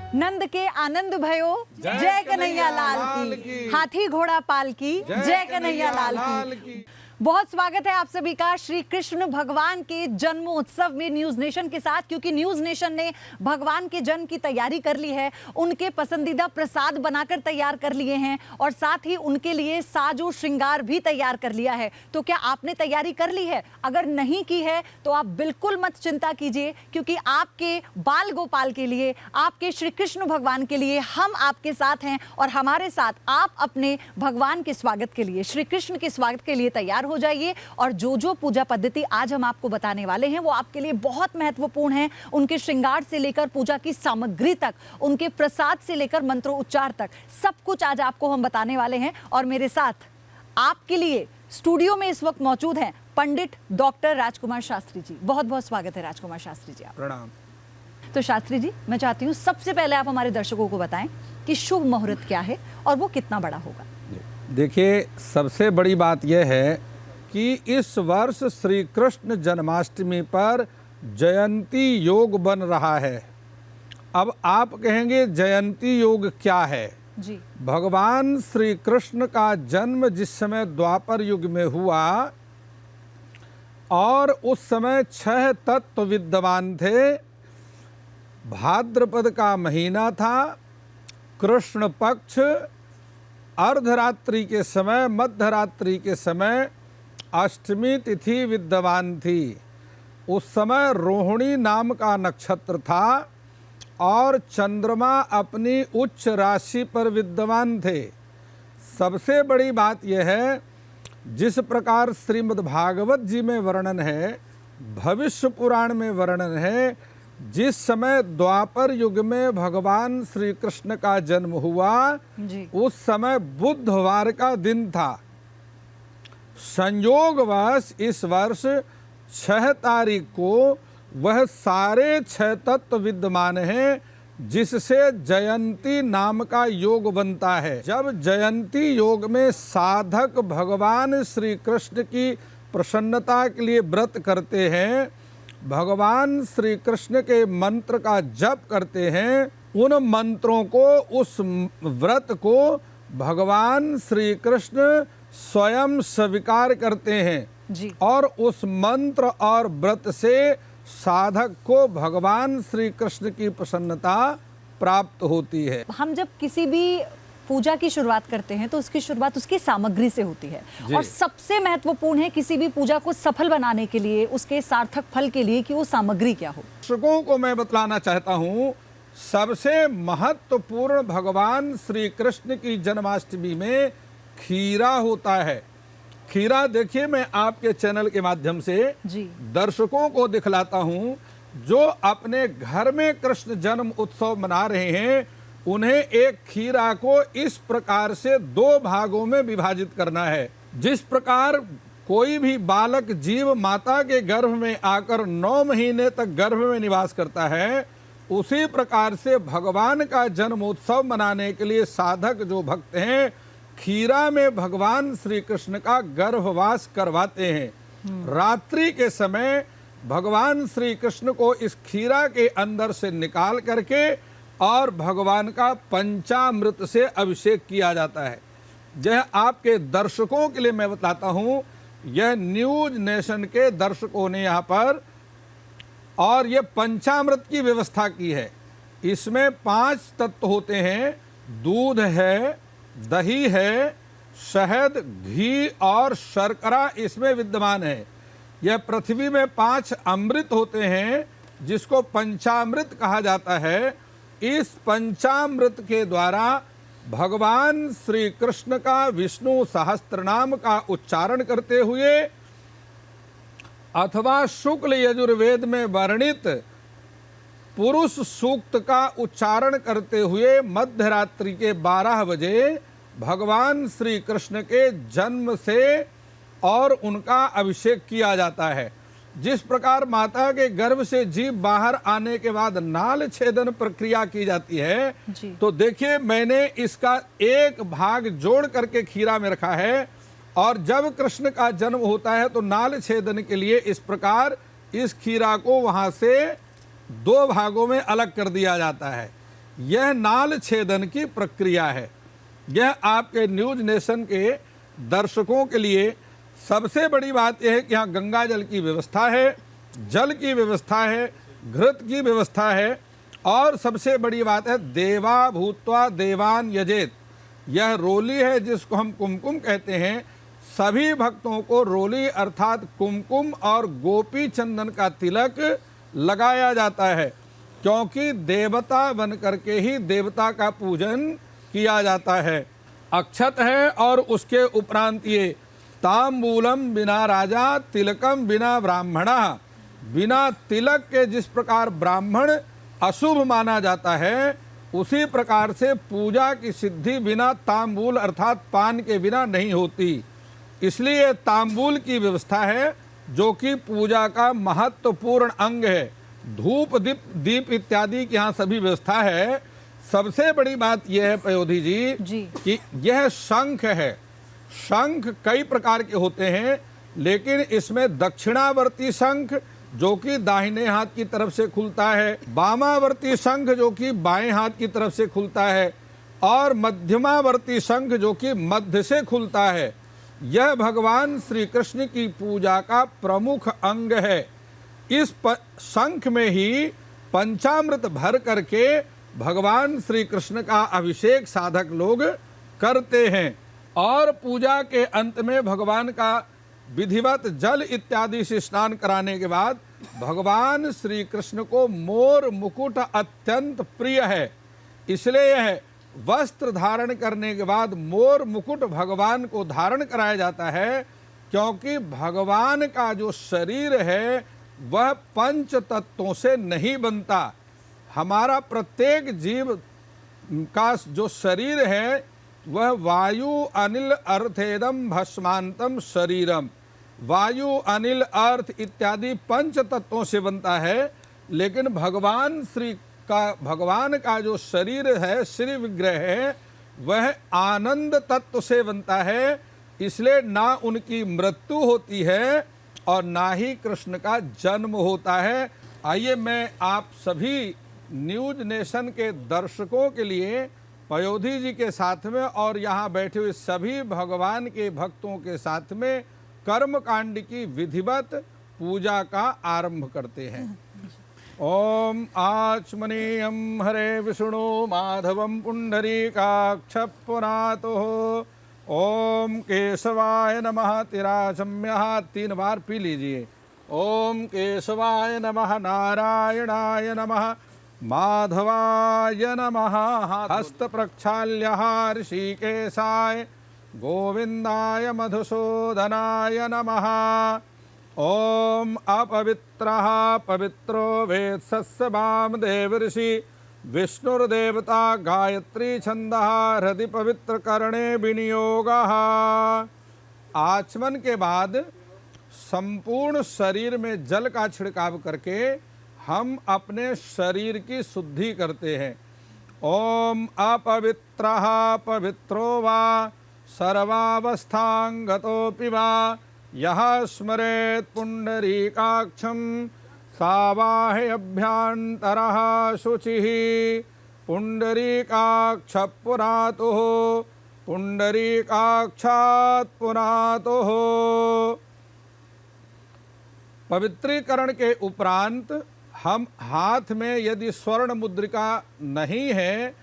नंद के आनंद भयो जय कन्हैया लाल की, हाथी घोड़ा पाल की जय कन्हैया लाल की। बहुत स्वागत है आप सभी का श्री कृष्ण भगवान के जन्मोत्सव में न्यूज नेशन के साथ, क्योंकि न्यूज नेशन ने भगवान के जन्म की तैयारी कर ली है, उनके पसंदीदा प्रसाद बनाकर तैयार कर लिए हैं और साथ ही उनके लिए साजो श्रृंगार भी तैयार कर लिया है। तो क्या आपने तैयारी कर ली है? अगर नहीं की है तो आप बिल्कुल मत चिंता कीजिए, क्योंकि आपके बाल गोपाल के लिए, आपके श्री कृष्ण भगवान के लिए हम आपके साथ हैं और हमारे साथ आप अपने भगवान के स्वागत के लिए, श्री कृष्ण के स्वागत के लिए तैयार हो जाइए। और जो पूजा पद्धति आज हम आपको बताने वाले हैं वो आपके लिए बहुत महत्वपूर्ण है। उनके श्रृंगार से लेकर पूजा की सामग्री तक, उनके प्रसाद से लेकर मंत्रोच्चार तक, सब कुछ आज आपको हम बताने वाले हैं। और मेरे साथ आपके लिए स्टूडियो में इस वक्त मौजूद हैं पंडित डॉक्टर राजकुमार शास्त्री जी। बहुत बहुत स्वागत है राजकुमार शास्त्री जी। आप प्रणाम। तो शास्त्री जी, मैं चाहती हूँ सबसे पहले आप हमारे दर्शकों को बताएं कि शुभ मुहूर्त क्या है और वो कितना बड़ा होगा। देखिए, सबसे बड़ी बात यह है कि इस वर्ष श्री कृष्ण जन्माष्टमी पर जयंती योग बन रहा है। अब आप कहेंगे जयंती योग क्या है? जी। भगवान श्री कृष्ण का जन्म जिस समय द्वापर युग में हुआ और उस समय 6 तत्व विद्यमान थे। भाद्रपद का महीना था, कृष्ण पक्ष, अर्धरात्रि के समय, मध्यरात्रि के समय अष्टमी तिथि विद्यमान थी। उस समय रोहिणी नाम का नक्षत्र था और चंद्रमा अपनी उच्च राशि पर विद्यमान थे। सबसे बड़ी बात यह है, जिस प्रकार श्रीमद् भागवत जी में वर्णन है, भविष्य पुराण में वर्णन है, जिस समय द्वापर युग में भगवान श्री कृष्ण का जन्म हुआ जी। उस समय बुधवार का दिन था। संयोगवश इस वर्ष 6 तारीख को वह सारे 6 तत्व विद्यमान हैं, जिससे जयंती नाम का योग बनता है। जब जयंती योग में साधक भगवान श्री कृष्ण की प्रसन्नता के लिए व्रत करते हैं, भगवान श्री कृष्ण के मंत्र का जप करते हैं, उन मंत्रों को, उस व्रत को भगवान श्री कृष्ण स्वयं स्वीकार करते हैं जी। और उस मंत्र और व्रत से साधक को भगवान श्री कृष्ण की प्रसन्नता प्राप्त होती है। हम जब किसी भी पूजा की शुरुआत करते हैं तो उसकी शुरुआत उसकी सामग्री से होती है और सबसे महत्वपूर्ण है किसी भी पूजा को सफल बनाने के लिए, उसके सार्थक फल के लिए, कि वो सामग्री क्या हो। दर्शकों को मैं बतलाना चाहता हूँ, सबसे महत्वपूर्ण भगवान श्री कृष्ण की जन्माष्टमी में खीरा होता है। खीरा देखिए, मैं आपके चैनल के माध्यम से जी दर्शकों को दिखलाता हूँ। जो अपने घर में कृष्ण जन्म उत्सव मना रहे हैं, उन्हें एक खीरा को इस प्रकार से 2 भागों में विभाजित करना है। जिस प्रकार कोई भी बालक जीव माता के गर्भ में आकर 9 महीने तक गर्भ में निवास करता है, उसी प्रकार से भगवान का जन्मोत्सव मनाने के लिए साधक जो भक्त हैं, खीरा में भगवान श्री कृष्ण का गर्भवास करवाते हैं। रात्रि के समय भगवान श्री कृष्ण को इस खीरा के अंदर से निकाल करके और भगवान का पंचामृत से अभिषेक किया जाता है। यह आपके दर्शकों के लिए मैं बताता हूँ, यह न्यूज नेशन के दर्शकों ने यहाँ पर और यह पंचामृत की व्यवस्था की है। इसमें 5 तत्व होते हैं। दूध है, दही है, शहद, घी और शर्करा इसमें विद्यमान है। यह पृथ्वी में 5 अमृत होते हैं, जिसको पंचामृत कहा जाता है। इस पंचामृत के द्वारा भगवान श्री कृष्ण का विष्णु सहस्त्रनाम का उच्चारण करते हुए अथवा शुक्ल यजुर्वेद में वर्णित पुरुष सूक्त का उच्चारण करते हुए मध्यरात्रि के 12 बजे भगवान श्री कृष्ण के जन्म से और उनका अभिषेक किया जाता है। जिस प्रकार माता के गर्भ से जीव बाहर आने के बाद नाल छेदन प्रक्रिया की जाती है, तो देखिए, मैंने इसका एक भाग जोड़ करके खीरा में रखा है और जब कृष्ण का जन्म होता है तो नाल छेदन के लिए इस प्रकार इस खीरा को वहां से 2 भागों में अलग कर दिया जाता है। यह नाल छेदन की प्रक्रिया है। यह आपके न्यूज नेशन के दर्शकों के लिए सबसे बड़ी बात यह है कि यहाँ गंगा जल की व्यवस्था है, जल की व्यवस्था है, घृत की व्यवस्था है, और सबसे बड़ी बात है देवा भूत्वा देवान यजेत। यह रोली है जिसको हम कुमकुम कहते हैं। सभी भक्तों को रोली अर्थात कुमकुम और गोपी चंदन का तिलक लगाया जाता है, क्योंकि देवता बन करके ही देवता का पूजन किया जाता है। अक्षत है और उसके उपरांत ये तांबूलम बिना राजा तिलकम बिना ब्राह्मणा। बिना तिलक के जिस प्रकार ब्राह्मण अशुभ माना जाता है, उसी प्रकार से पूजा की सिद्धि बिना तांबूल अर्थात पान के बिना नहीं होती। इसलिए तांबूल की व्यवस्था है जो कि पूजा का महत्वपूर्ण अंग है। धूप दीप इत्यादि की यहाँ सभी व्यवस्था है। सबसे बड़ी बात यह है पयोधी जी कि यह शंख है। शंख कई प्रकार के होते हैं, लेकिन इसमें दक्षिणावर्ती शंख जो कि दाहिने हाथ की तरफ से खुलता है, वामावर्ती शंख जो कि बाएं हाथ की तरफ से खुलता है, और मध्यमावर्ती शंख जो कि मध्य से खुलता है। यह भगवान श्री कृष्ण की पूजा का प्रमुख अंग है। इस शंख में ही पंचामृत भर करके भगवान श्री कृष्ण का अभिषेक साधक लोग करते हैं, और पूजा के अंत में भगवान का विधिवत जल इत्यादि से स्नान कराने के बाद भगवान श्री कृष्ण को मोर मुकुट अत्यंत प्रिय है। इसलिए यह वस्त्र धारण करने के बाद मोर मुकुट भगवान को धारण कराया जाता है, क्योंकि भगवान का जो शरीर है वह पंच तत्वों से नहीं बनता। हमारा प्रत्येक जीव का जो शरीर है वह वायु अनिल अर्थेदम भस्मांतम शरीरम। वायु अनिल अर्थ इत्यादि पंच तत्वों से बनता है, लेकिन भगवान का जो शरीर है, श्री विग्रह है, वह आनंद तत्व से बनता है। इसलिए ना उनकी मृत्यु होती है और ना ही कृष्ण का जन्म होता है। आइए मैं आप सभी न्यूज नेशन के दर्शकों के लिए पयोधी जी के साथ में और यहाँ बैठे हुए सभी भगवान के भक्तों के साथ में कर्मकांड की विधिवत पूजा का आरंभ करते हैं। ओम आचमनीयम हरे विष्णु माधवम पुंडरीकाक्ष पुनातुः। ओम केशवाय नमः। तिराचम्य 3 बार पी लीजिए। ओम केशवाय नमः, नारायणाय नमः, माधवाय नमः। हस्त प्रक्षाल्य ऋषिकेशाय गोविंदाय मधुसूदनाय नमः। ओम अपवित्रः पवित्रो वेत्सस्य वामदेव ऋषि विष्णुर्देवता गायत्री छंदः हृदि पवित्र करणे विनियोगः। आचमन के बाद संपूर्ण शरीर में जल का छिड़काव करके हम अपने शरीर की शुद्धि करते हैं। ओम अपवित्रः पवित्रो वा सर्वावस्थांगतोऽपि वा यः स्मरेत् पुंडरीकाक्षं सावाह्यभ्यन्तरः शुचिः। पुंडरीकाक्ष पुनातुः पुंडरीकाक्षात् पुनातुः। पवित्रीकरण के उपरांत हम हाथ में यदि स्वर्ण मुद्रिका नहीं है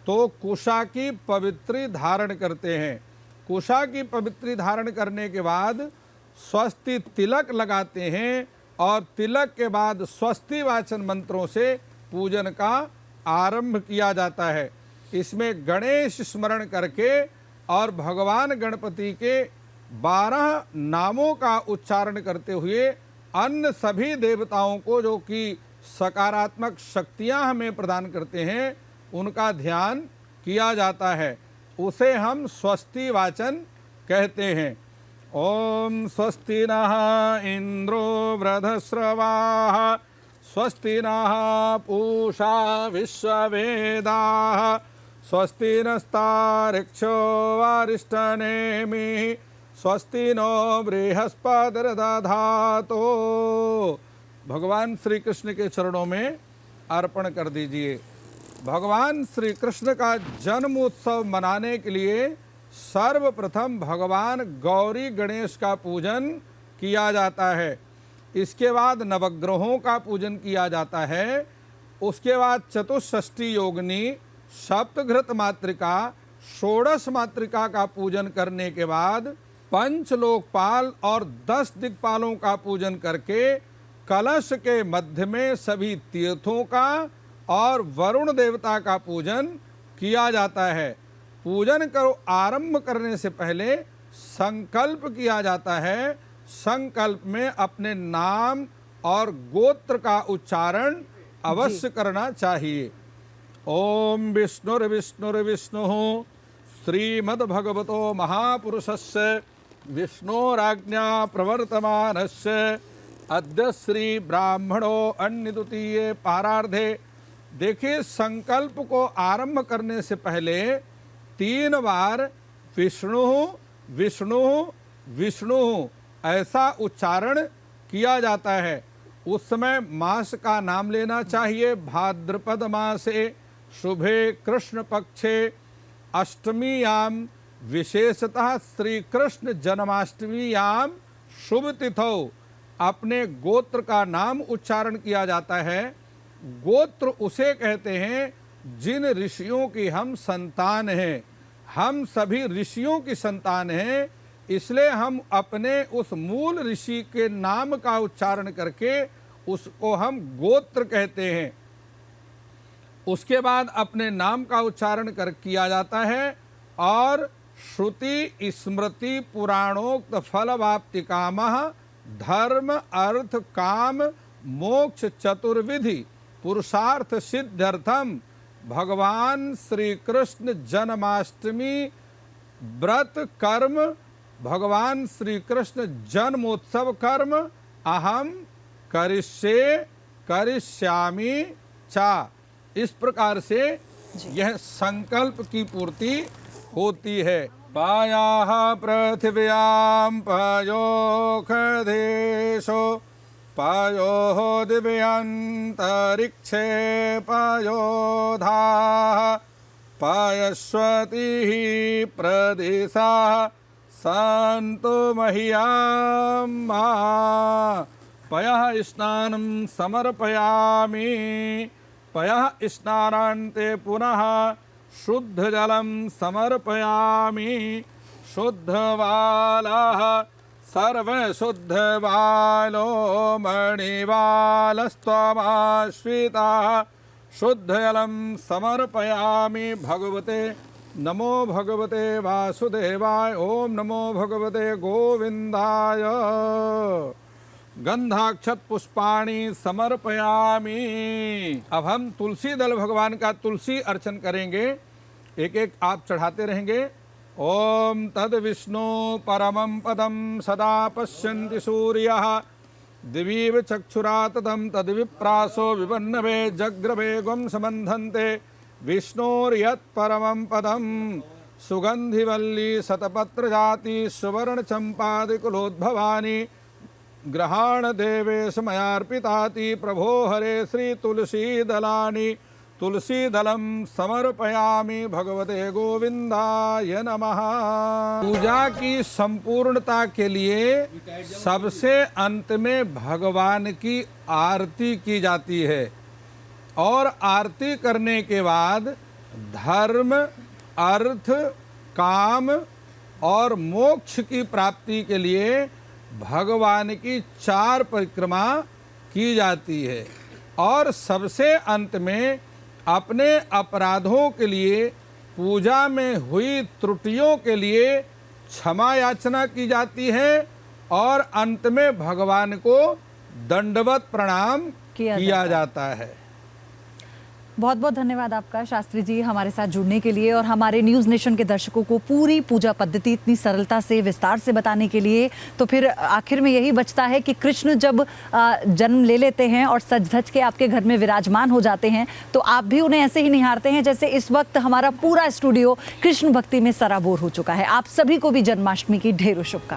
तो कुशा की पवित्री धारण करते हैं। कुशा की पवित्री धारण करने के बाद स्वस्ति तिलक लगाते हैं और तिलक के बाद स्वस्ति वाचन मंत्रों से पूजन का आरंभ किया जाता है। इसमें गणेश स्मरण करके और भगवान गणपति के 12 नामों का उच्चारण करते हुए अन्य सभी देवताओं को जो कि सकारात्मक शक्तियां हमें प्रदान करते हैं उनका ध्यान किया जाता है। उसे हम स्वस्ति वाचन कहते हैं। ओम स्वस्ति नः इंद्रो वृधस्रवाः स्वस्ति नः पूषा विश्ववेदाः स्वस्ति नस्तार्क्ष्यो वारिष्ठनेमिः स्वस्ति नो बृहस्पतिर्दधातु। भगवान श्री कृष्ण के चरणों में अर्पण कर दीजिए। भगवान श्री कृष्ण का जन्म उत्सव मनाने के लिए सर्वप्रथम भगवान गौरी गणेश का पूजन किया जाता है। इसके बाद नवग्रहों का पूजन किया जाता है। उसके बाद चतुष्षष्ठी योगिनी, सप्तघृत मातृका, षोडश मातृका का पूजन करने के बाद पंचलोकपाल और 10 दिक्पालों का पूजन करके कलश के मध्य में सभी तीर्थों का और वरुण देवता का पूजन किया जाता है। पूजन को आरंभ करने से पहले संकल्प किया जाता है। संकल्प में अपने नाम और गोत्र का उच्चारण अवश्य करना चाहिए। ओम विष्णुर्विष्णुर्विष्णुः श्रीमद्भगवतो महापुरुषस्य विष्णोराज्ञा प्रवर्तमानस्य अद्य श्री ब्राह्मणो अन्यद्वितीये पारार्धे। देखिए, संकल्प को आरंभ करने से पहले 3 बार विष्णु विष्णु विष्णु ऐसा उच्चारण किया जाता है। उस समय मास का नाम लेना चाहिए। भाद्रपद मासे शुभे कृष्ण पक्षे अष्टमीयाम, विशेषतः श्री कृष्ण जन्माष्टमीयाम शुभ तिथौ अपने गोत्र का नाम उच्चारण किया जाता है। गोत्र उसे कहते हैं जिन ऋषियों की हम संतान हैं। हम सभी ऋषियों की संतान हैं, इसलिए हम अपने उस मूल ऋषि के नाम का उच्चारण करके उसको हम गोत्र कहते हैं। उसके बाद अपने नाम का उच्चारण किया जाता है और श्रुति स्मृति पुराणोक्त फल वाप्ति कामः धर्म अर्थ काम मोक्ष चतुर्विधि पुरुषार्थ सिद्ध्यर्थम भगवान श्री कृष्ण जन्माष्टमी व्रत कर्म, भगवान श्री कृष्ण जन्मोत्सव कर्म अहम करिष्यामि चा। इस प्रकार से यह संकल्प की पूर्ति होती है। पायाः पृथिव्यां पायोः देशो पायोः दिव्यांतरिक्षे पायोधाः पायस्वतीः प्रदेशाः सन्तु मह्यं मा। पयः स्नानं समर्पयामि। पयः स्नानान्ते पुनः शुद्ध जलं समर्पयामि। शुद्धबालः सर्वशुद्धबालो मणिबालस्त्वमाश्रितः शुद्ध जलं समर्पयामि। भगवते नमो भगवते वासुदेवाय। ओम नमो भगवते गोविंदाय। गंधाक्षत पुष्पाणि समर्पयामि। अब हम तुलसी दल भगवान का तुलसी अर्चन करेंगे। एक एक आप चढ़ाते रहेंगे। ओम तद विष्णु परमं पदं सदा पश्यन्ति सूर्यः दिवीव चक्षुरा तदं तद विप्रासो विपन्नवे जग्रवे गं समन्धन्ते विष्णोर्यत् परमं पदं सुगंधिवल्ली शतपत्र जाति सुवर्ण चंपादिकुलोद्भवानि ग्रहाण देवेश मयार्पिताति प्रभो हरे श्री तुलसी दलानि तुलसी दलम समर्पयामि भगवते गोविंदाय नमः। पूजा की संपूर्णता के लिए सबसे अंत में भगवान की आरती की जाती है और आरती करने के बाद धर्म अर्थ काम और मोक्ष की प्राप्ति के लिए भगवान की 4 परिक्रमा की जाती है और सबसे अंत में अपने अपराधों के लिए पूजा में हुई त्रुटियों के लिए क्षमा याचना की जाती है और अंत में भगवान को दंडवत प्रणाम किया जाता है। बहुत बहुत धन्यवाद आपका शास्त्री जी हमारे साथ जुड़ने के लिए और हमारे न्यूज़ नेशन के दर्शकों को पूरी पूजा पद्धति इतनी सरलता से विस्तार से बताने के लिए। तो फिर आखिर में यही बचता है कि कृष्ण जब जन्म ले लेते हैं और सज धज के आपके घर में विराजमान हो जाते हैं तो आप भी उन्हें ऐसे ही निहारते हैं जैसे इस वक्त हमारा पूरा स्टूडियो कृष्ण भक्ति में सराबोर हो चुका है। आप सभी को भी जन्माष्टमी की ढेरों शुभकामनाएं।